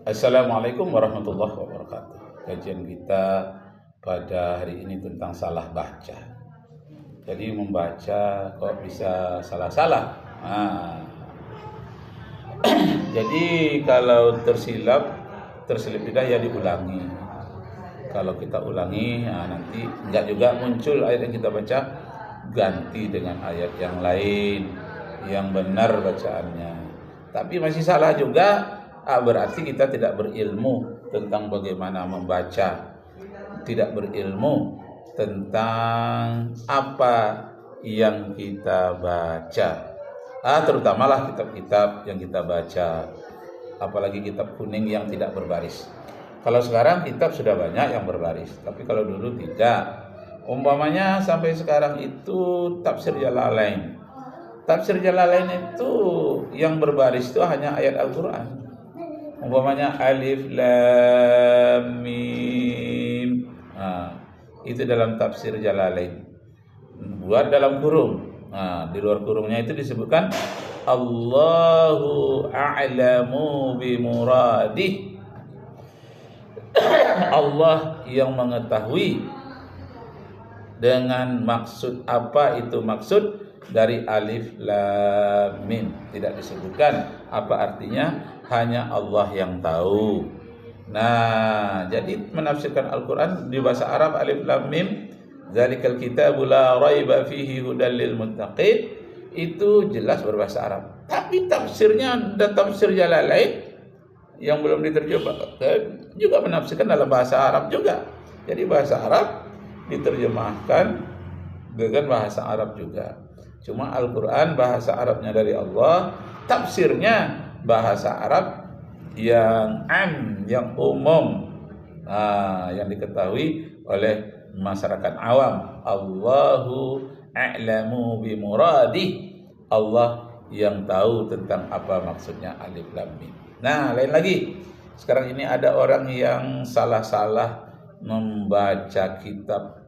Assalamualaikum warahmatullahi wabarakatuh. Kajian kita pada hari ini tentang salah baca. Jadi membaca kok bisa salah-salah. Jadi kalau terselip lidah ya diulangi. Kalau kita ulangi, nanti enggak juga muncul ayat yang kita baca, ganti dengan ayat yang lain yang benar bacaannya. Tapi masih salah juga, berarti kita tidak berilmu tentang bagaimana membaca, tidak berilmu tentang apa yang kita baca. Terutamalah kitab-kitab yang kita baca, apalagi kitab kuning yang tidak berbaris. Kalau sekarang kitab sudah banyak yang berbaris, tapi kalau dulu tidak. Umpamanya sampai sekarang itu tafsir Jalalain. Tafsir Jalalain itu yang berbaris itu hanya ayat Al-Quran. Umpamanya alif lam mim. Itu dalam tafsir Jalalain. Buat dalam kurung. Di luar kurungnya itu disebutkan Allahu a'lamu bimuradih. Allah yang mengetahui dengan maksud apa itu maksud dari alif lam mim. Tidak disebutkan apa artinya, hanya Allah yang tahu. Nah, jadi menafsirkan Al-Quran di bahasa Arab alif lam mim, zalikal kitabu la raiba fihi hudal lil muttaqin, itu jelas berbahasa Arab. Tapi tafsirnya ada tafsir Jalalain yang belum diterjemahkan juga menafsirkan dalam bahasa Arab juga. Jadi bahasa Arab diterjemahkan dengan bahasa Arab juga. Cuma Al-Quran bahasa Arabnya dari Allah, tafsirnya bahasa Arab yang yang umum, yang diketahui oleh masyarakat awam. Allahu a'lamu bimuradih, Allah yang tahu tentang apa maksudnya alif lam mim. Nah, lain lagi. Sekarang ini ada orang yang salah-salah membaca kitab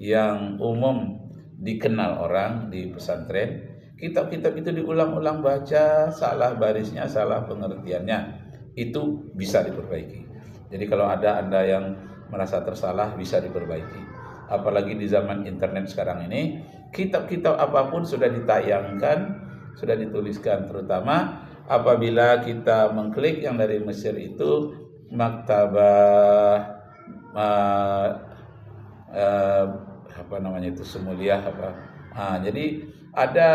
yang umum dikenal orang di pesantren. Kitab-kitab itu diulang-ulang baca, salah barisnya, salah pengertiannya. Itu bisa diperbaiki. Jadi kalau ada Anda yang merasa tersalah, bisa diperbaiki. Apalagi di zaman internet sekarang ini, kitab-kitab apapun sudah ditayangkan, sudah dituliskan, terutama apabila kita mengklik yang dari Mesir itu maktabah apa namanya itu, Semuliah apa. Jadi ada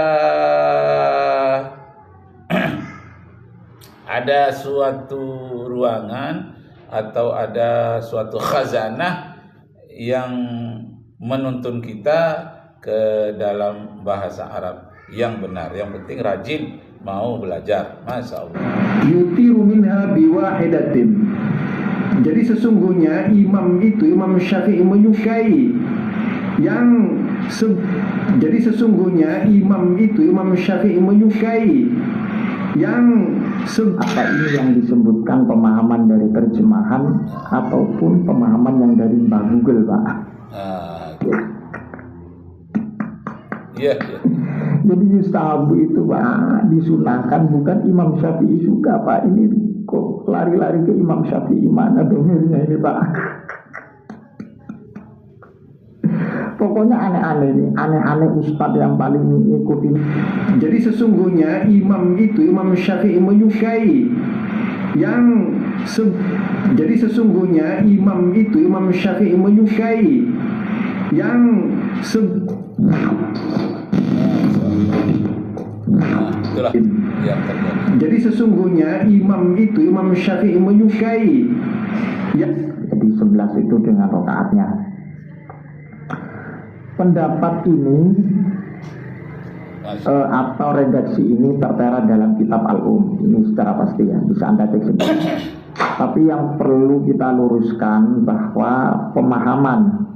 suatu ruangan atau ada suatu khazanah yang menuntun kita ke dalam bahasa Arab yang benar. Yang penting rajin mau belajar. Masya Allah. Yutiru minha biwahidatin. Jadi sesungguhnya Imam Syafi'i menyukai jadi sesungguhnya Imam Syafi'i menyukai apa ini yang disebutkan pemahaman dari terjemahan ataupun pemahaman yang dari Mbak Google, Pak? Iya. Jadi yustahabu itu, Pak, disunahkan, bukan Imam Syafi'i suka, Pak. Ini kok lari-lari ke Imam Syafi'i, mana domirnya ini, Pak? Pokoknya aneh-aneh ini, aneh-aneh ustadz yang paling ngikutin. Jadi sesungguhnya Imam Syafi'i menyukai jadi sesungguhnya Imam Syafi'i menyukai Itulah yang terjadi. Jadi sesungguhnya Imam Syafi'i menyukai jadi 11 itu dengan rakaatnya. Pendapat ini atau redaksi ini tertera dalam kitab Al-Um. Ini secara pasti ya, bisa Anda cek sendiri. Tapi yang perlu kita luruskan bahwa pemahaman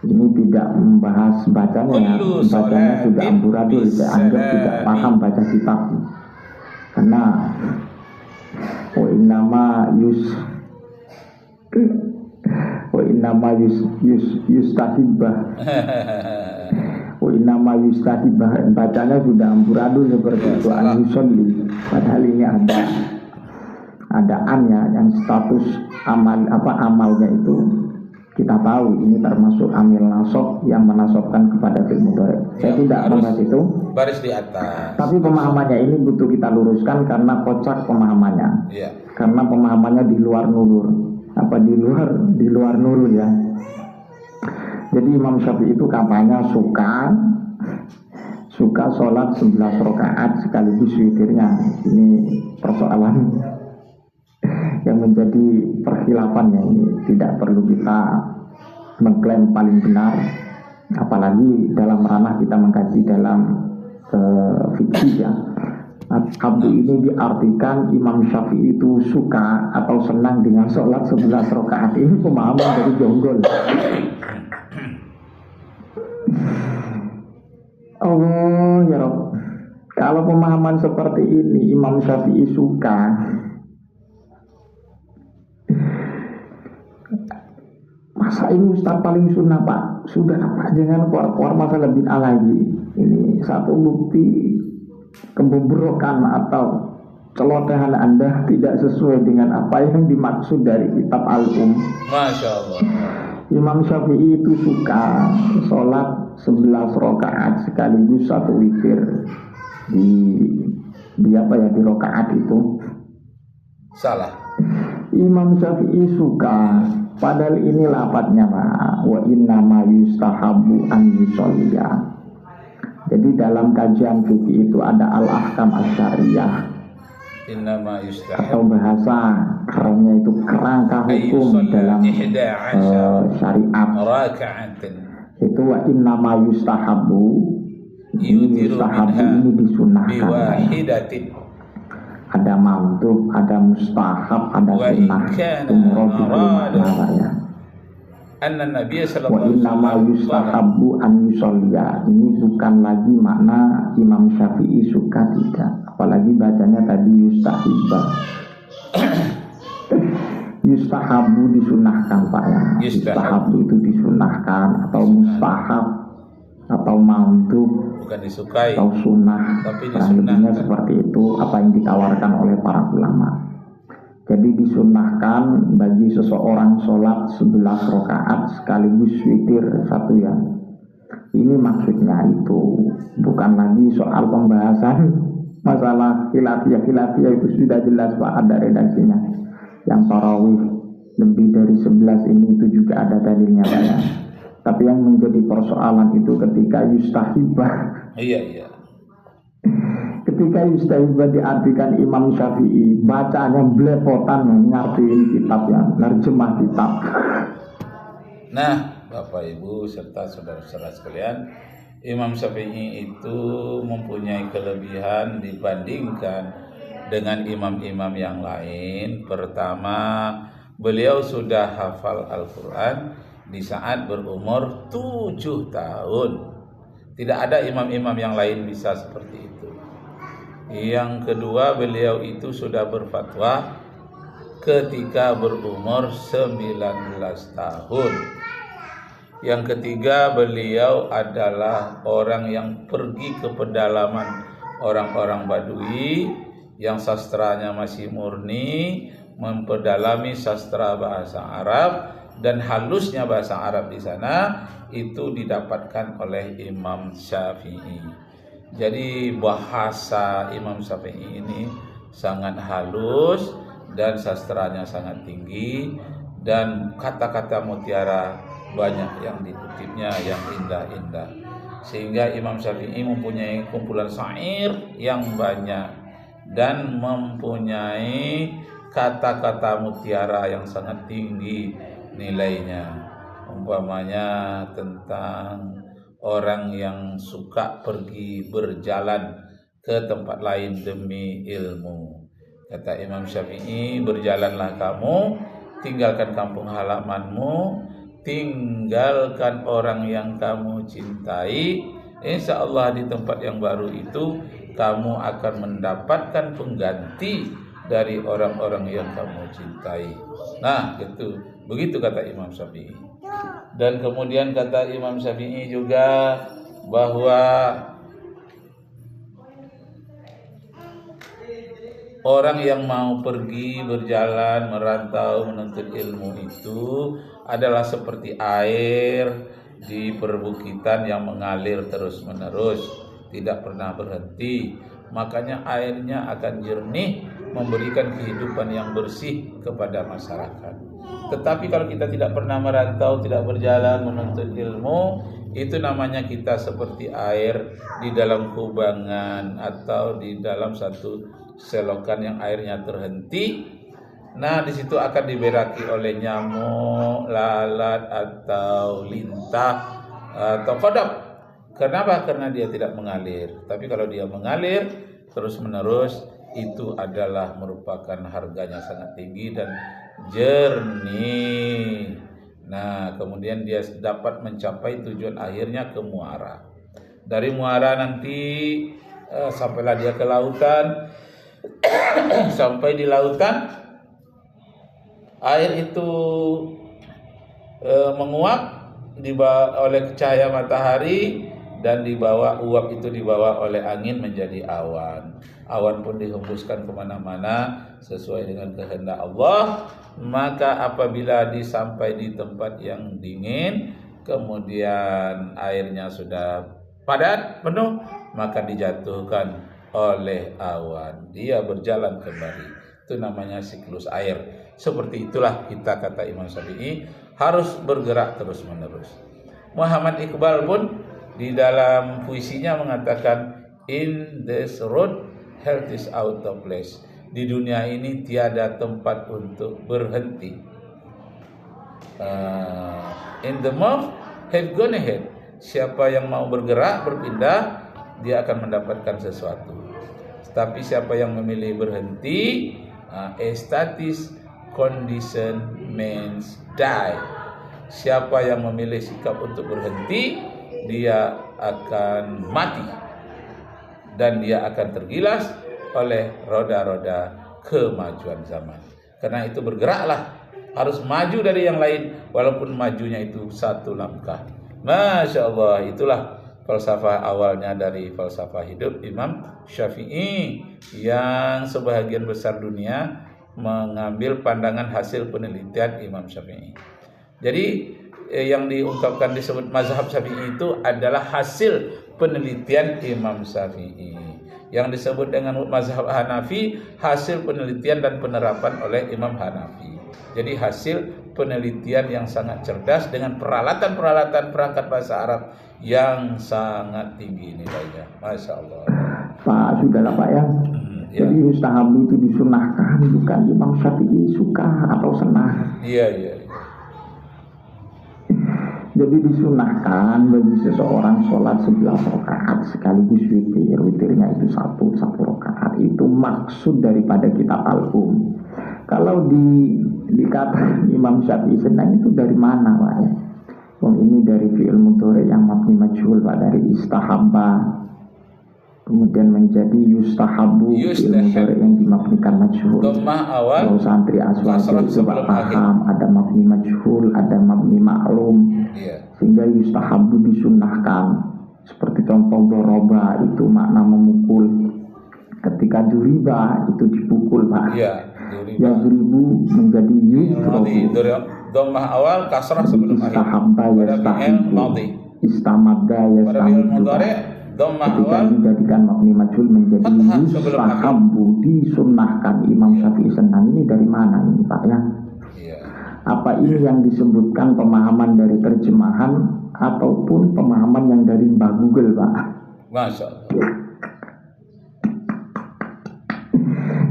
ini tidak membahas bacanya, bacanya sudah amburadul, saya anggap tidak paham baca kitab. Karena yustahibah bacanya sudah amburadul seperti itu, an-yusolli. Padahal ini keadaannya yang status amalnya itu kita tahu ini termasuk amil nasab yang menasobkan kepada fi'il mudhari. Saya tidak membahas itu. Baris di atas. Tapi pemahamannya ini butuh kita luruskan karena kocak pemahamannya. Iya. Karena pemahamannya di luar nurul. Di luar nurul ya. Jadi Imam Syafi'i itu katanya suka sholat 11 rakaat sekaligus witirnya. Ini persoalan yang menjadi perkhilafan ya. Ini tidak perlu kita mengklaim paling benar, apalagi dalam ranah kita mengkaji dalam fikih ya. Abdu ini diartikan Imam Syafi'i itu suka atau senang dengan sholat 11 rakaat. Ini pemahaman dari jonggol. Allah ya Rabb. Kalau pemahaman seperti ini Imam Syafi'i suka, masa ini Ustaz paling sunnah Pak? Sudah Pak, jangan keluar-keluar masalah bid'ah lagi. Ini satu bukti kebobrokan atau celotehan Anda tidak sesuai dengan apa yang dimaksud dari kitab Al-Um. Masya Allah. Imam Syafi'i itu suka sholat 11 rakaat sekaligus satu witir di rakaat itu. Salah. Imam Syafi'i suka, padahal ini lafadznya Pak, wa inna ma yustahabu an yusolliya. Jadi dalam kajian fikih itu ada al-ahkam asy-syar'iyyah. Innama Atau yustahabu bahasa kerennya itu kerangka hukum dalam syariat. raka'atin. Itu wa inna ma yustahabu. Yustahabu ini disunahkan. Biwahidatin. Ada mandub, ada mustahab, ada sunnah. Itu murad ya. Anna Nabi Wa sallallahu inna ma yustahabu an yusolliya. Ini bukan lagi makna Imam Syafi'i suka, tidak. Apalagi bacanya tadi yustahibba. Yustahabu disunahkan Pak ya. Yustahabu itu disunahkan atau mustahab atau mandub bukan disukai atau sunnah. tapi Lebihnya seperti itu apa yang ditawarkan oleh para ulama. Jadi disunahkan bagi seseorang sholat 11 rakaat sekaligus witir satu ya. Ini maksudnya itu bukan lagi soal pembahasan masalah khilafiyah itu sudah jelas Pak, ada redaksinya. Yang tarawih lebih dari 11 ini itu juga ada dalilnya Pak ya. Tapi yang menjadi persoalan itu ketika yustahibah. Iya. Ketika yustahibah diartikan Imam Syafi'i, bacaannya belepotan ngartiin kitab ya, nerjemah kitab. Nah, Bapak Ibu serta saudara-saudara sekalian, Imam Syafi'i itu mempunyai kelebihan dibandingkan dengan imam-imam yang lain. Pertama, beliau sudah hafal Al-Quran di saat berumur 7 tahun. Tidak ada imam-imam yang lain bisa seperti itu. Yang kedua, beliau itu sudah berfatwa ketika berumur 19 tahun. Yang ketiga, beliau adalah orang yang pergi ke pedalaman orang-orang Badui yang sastranya masih murni, memperdalami sastra bahasa Arab, dan halusnya bahasa Arab di sana itu didapatkan oleh Imam Syafi'i. Jadi bahasa Imam Syafi'i ini sangat halus dan sastranya sangat tinggi, dan kata-kata mutiara banyak yang dikutipnya yang indah-indah, sehingga Imam Syafi'i mempunyai kumpulan syair yang banyak dan mempunyai kata-kata mutiara yang sangat tinggi nilainya. Umpamanya tentang orang yang suka pergi berjalan ke tempat lain demi ilmu. Kata Imam Syafi'i, berjalanlah kamu, tinggalkan kampung halamanmu, tinggalkan orang yang kamu cintai. Insya Allah di tempat yang baru itu kamu akan mendapatkan pengganti dari orang-orang yang kamu cintai. Nah, begitu kata Imam Syafi'i. Dan kemudian kata Imam Syafi'i juga bahwa orang yang mau pergi berjalan merantau menuntut ilmu itu adalah seperti air di perbukitan yang mengalir terus-menerus, tidak pernah berhenti. Makanya airnya akan jernih, memberikan kehidupan yang bersih kepada masyarakat. Tetapi kalau kita tidak pernah merantau, tidak berjalan menuntut ilmu, itu namanya kita seperti air di dalam kubangan atau di dalam satu selokan yang airnya terhenti. Nah, di situ akan diberaki oleh nyamuk, lalat atau lintah atau kodok. Kenapa? Karena dia tidak mengalir. Tapi kalau dia mengalir terus-menerus, itu adalah merupakan harganya sangat tinggi dan jernih. Nah, kemudian dia dapat mencapai tujuan akhirnya ke muara. Dari muara nanti sampailah dia ke lautan. Sampai di lautan, air itu menguap oleh cahaya matahari, dan uap itu dibawa oleh angin menjadi awan. Awan pun dihembuskan kemana-mana sesuai dengan kehendak Allah. Maka apabila disampai di tempat yang dingin, kemudian airnya sudah padat, penuh, maka dijatuhkan oleh awan. Dia berjalan kembali. Itu namanya siklus air. Seperti itulah kita, kata Imam Syafi'i, harus bergerak terus-menerus. Muhammad Iqbal pun di dalam puisinya mengatakan, in this road health is out of place. Di dunia ini tiada tempat untuk berhenti. In the mouth have gone ahead. Siapa yang mau bergerak, berpindah, dia akan mendapatkan sesuatu. Tapi siapa yang memilih berhenti, a status condition means die. Siapa yang memilih sikap untuk berhenti, dia akan mati dan dia akan tergilas oleh roda-roda kemajuan zaman. Karena itu bergeraklah, harus maju dari yang lain walaupun majunya itu satu langkah. Masya Allah, itulah falsafah awalnya dari falsafah hidup Imam Syafi'i, yang sebahagian besar dunia mengambil pandangan hasil penelitian Imam Syafi'i. Jadi yang diungkapkan disebut mazhab Syafi'i itu adalah hasil penelitian Imam Syafi'i. Yang disebut dengan mazhab Hanafi hasil penelitian dan penerapan oleh Imam Hanafi. Jadi hasil penelitian yang sangat cerdas dengan peralatan-peralatan perangkat bahasa Arab yang sangat tinggi nilainya. Masya Allah. Pak, sudahlah Pak ya. Jadi mustahabu itu disunahkan, bukan Imam Syafi'i suka atau senang. Iya. Jadi disunahkan bagi seseorang sholat 11 rakaat sekaligus witir. Witirnya itu satu rakaat. Itu maksud daripada kitab Al-Um. Kalau dikata Imam Syafi'i senang itu dari mana Pak ya? Ini dari fi'il mudhari yang mabni majhul Pak, dari istahabba kemudian menjadi yustahabu, fi'il mudhari yang dimabnikan majhul. Kalau santri aswaji coba paham, ada mabni majhul, ada mabni ma'lum. Sehingga yustahabu disunnahkan. Seperti contoh doroba itu makna memukul. Ketika duriba itu dipukul Pak. Ya duribu menjadi yudrobu. Dhammah awal kasrah sebelum akhir. Istahabba yastahibu. Istamadda yastahibu. Dhammah ketika awal dijadikan mabni majhul menjadi yustahabbu, disunnahkan. Imam Syafi'i senang. Ini dari mana ini Pak ya? Apa ini yang disebutkan pemahaman dari terjemahan ataupun pemahaman yang dari Mbah Google Pak? Masya Allah.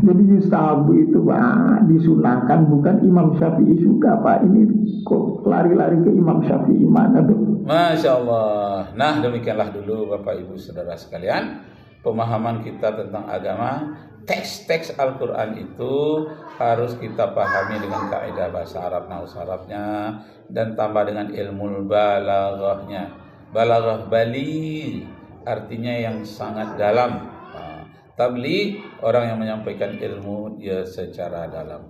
Jadi yustahabu itu Pak disunahkan, bukan Imam Syafi'i suka Pak. Ini kok lari-lari ke Imam Syafi'i mana dong? Masya Allah. Nah, demikianlah dulu Bapak Ibu Saudara sekalian pemahaman kita tentang agama. Teks-teks Al-Quran itu harus kita pahami dengan kaidah bahasa Arab, naus Arabnya, dan tambah dengan ilmu balaghahnya. Balaghah bali artinya yang sangat dalam. Tabli orang yang menyampaikan ilmu dia secara dalam.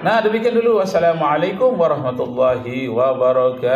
Nah, demikian dulu. Wassalamualaikum warahmatullahi wabarakatuh.